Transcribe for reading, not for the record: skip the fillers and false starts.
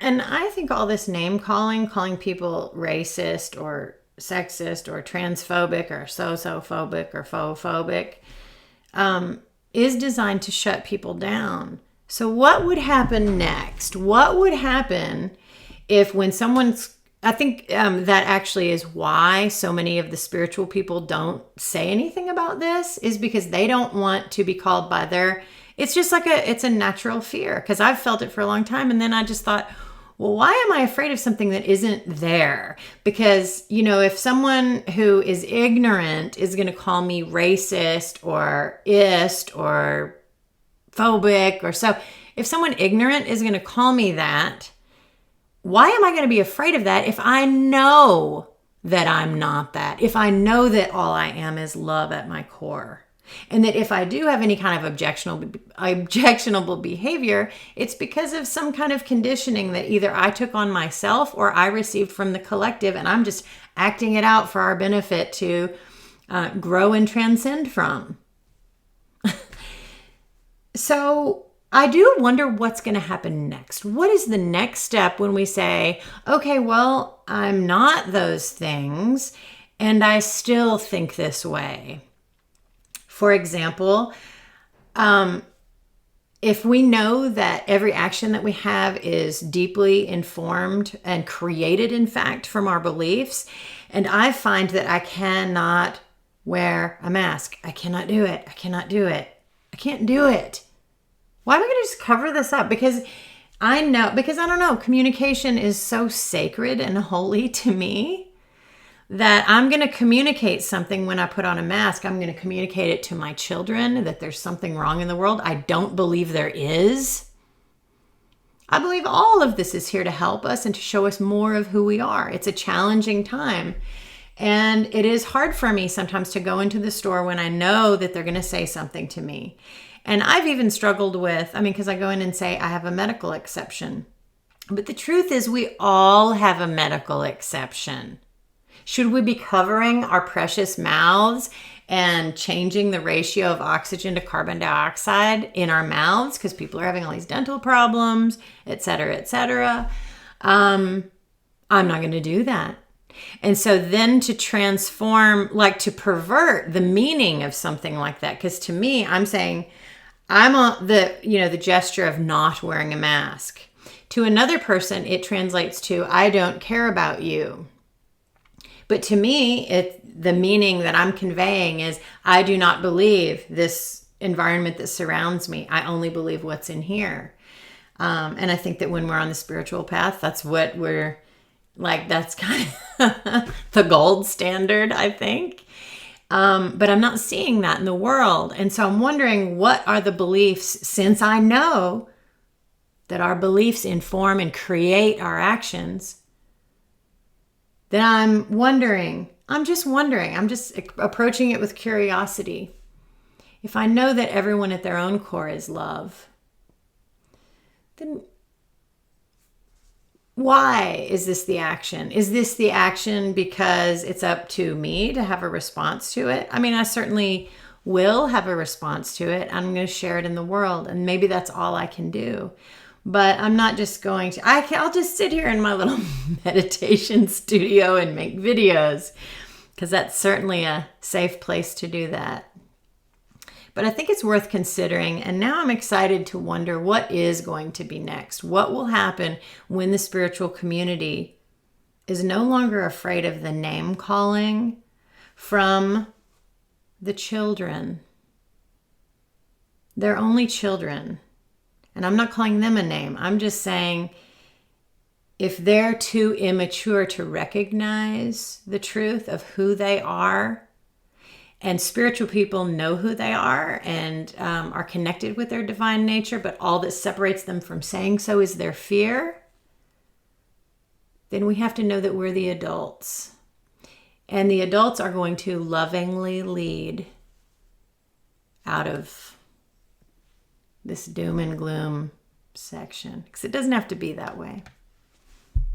and I think all this name calling people racist or sexist or transphobic or sociophobic or phobic, is designed to shut people down. So what would happen next? What would happen if when someone's, I think that actually is why so many of the spiritual people don't say anything about this, is because they don't want to be called by their, it's just like it's a natural fear, because I've felt it for a long time. And then I just thought, well, why am I afraid of something that isn't there? Because, if someone who is ignorant is going to call me racist or ist or phobic or so, if someone ignorant is going to call me that, why am I going to be afraid of that if I know that I'm not that? If I know that all I am is love at my core? And that if I do have any kind of objectionable behavior, it's because of some kind of conditioning that either I took on myself or I received from the collective, and I'm just acting it out for our benefit to grow and transcend from. So I do wonder what's going to happen next. What is the next step when we say, okay, well, I'm not those things, and I still think this way? For example, if we know that every action that we have is deeply informed and created, in fact, from our beliefs, and I find that I cannot wear a mask, I cannot do it, I cannot do it, I can't do it. Why am I going to just cover this up? Because I don't know, communication is so sacred and holy to me that I'm going to communicate something when I put on a mask. I'm going to communicate it to my children that there's something wrong in the world. I don't believe there is. I believe all of this is here to help us and to show us more of who we are. It's a challenging time. And it is hard for me sometimes to go into the store when I know that they're going to say something to me. And I've even struggled with, because I go in and say, I have a medical exception. But the truth is we all have a medical exception. Should we be covering our precious mouths and changing the ratio of oxygen to carbon dioxide in our mouths because people are having all these dental problems, et cetera, et cetera? I'm not going to do that. And so then to transform, like to pervert the meaning of something like that, because to me, I'm saying I'm on the gesture of not wearing a mask. To another person, it translates to, I don't care about you. But to me, the meaning that I'm conveying is, I do not believe this environment that surrounds me. I only believe what's in here. And I think that when we're on the spiritual path, that's what we're like, that's kind of the gold standard, I think. But I'm not seeing that in the world. And so I'm wondering, what are the beliefs, since I know that our beliefs inform and create our actions, then I'm just approaching it with curiosity. If I know that everyone at their own core is love, then why is this the action? Is this the action because it's up to me to have a response to it? I certainly will have a response to it. I'm going to share it in the world, and maybe that's all I can do. But I'm not just going to, I'll just sit here in my little meditation studio and make videos, because that's certainly a safe place to do that. But I think it's worth considering. And now I'm excited to wonder what is going to be next. What will happen when the spiritual community is no longer afraid of the name calling from the children? They're only children. And I'm not calling them a name. I'm just saying, if they're too immature to recognize the truth of who they are, and spiritual people know who they are and are connected with their divine nature, but all that separates them from saying so is their fear, then we have to know that we're the adults. And the adults are going to lovingly lead out of this doom and gloom section, because it doesn't have to be that way.